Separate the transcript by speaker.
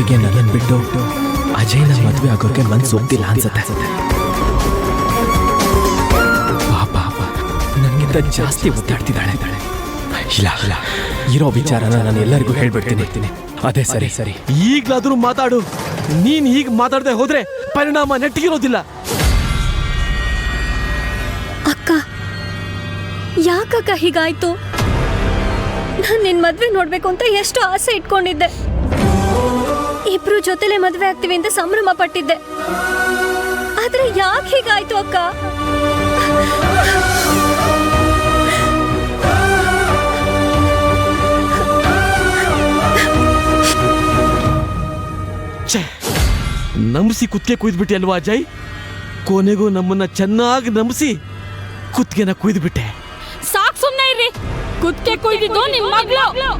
Speaker 1: ಅವಳಿಗೆ ನನ್ನ ಬಿಟ್ಟು ಅಜಯ್ನ ಮದುವೆ ಆಗೋಕೆ ಮನ್ಸು ಒಪ್ತಿಲ್ಲ ಅನ್ಸುತ್ತೆ. ಪಾಪ ನನಗಿಂತ ಜಾಸ್ತಿ ಒತ್ತಾಡ್ತಿದ್ದಾಳೆ. ಇಲ್ಲ ಇರೋ ವಿಚಾರನ ನಾನು ಎಲ್ಲರಿಗೂ ಹೇಳ್ಬಿಡ್ತೀನಿ. ಅದೇ ಸರಿ.
Speaker 2: ಈಗ್ಲಾದ್ರೂ ಮಾತಾಡು. ನೀನ್ ಹೀಗ್ ಮಾತಾಡದೆ ಹೋದ್ರೆ ಪರಿಣಾಮ ನೆಟ್ಟಿಗಿರೋದಿಲ್ಲ.
Speaker 3: ಅಕ್ಕ, ಯಾಕಕ್ಕ ಹೀಗಾಯ್ತು? ನಾನು ನಿನ್ ಮದ್ವೆ ನೋಡ್ಬೇಕು ಅಂತ ಎಷ್ಟು ಆಸೆ ಇಟ್ಕೊಂಡಿದ್ದೆ. ಇಬ್ರು ಜೊತೆಲೆ ಮದ್ವೆ ಆಗ್ತೀವಿ ಅಂತ ಸಂಭ್ರಮ ಪಟ್ಟಿದ್ದೆ. ಆದ್ರೆ ಯಾಕೆ ಹೀಗಾಯ್ತು ಅಕ್ಕ?
Speaker 2: ನಂಬಿಸಿ ಕುತ್ತಿಗೆ ಕುಯ್ದ್ಬಿಟ್ಟೆ ಅಲ್ವಾ ಅಜಯ್? ಕೊನೆಗೂ ನಮ್ಮನ್ನ ಚೆನ್ನಾಗಿ ನಂಬಿಸಿ ಕುತ್ತಿಗೆನ ಕುಯ್ದ್ಬಿಟ್ಟೆ.
Speaker 4: ಸಾಕ್, ಸುಮ್ನೆ ಇರ್ರಿ. ಕುತ್ತಿಗೆ ಕುಯ್ದಿದ್ದು ನಿಮ್ ಮಗಳು.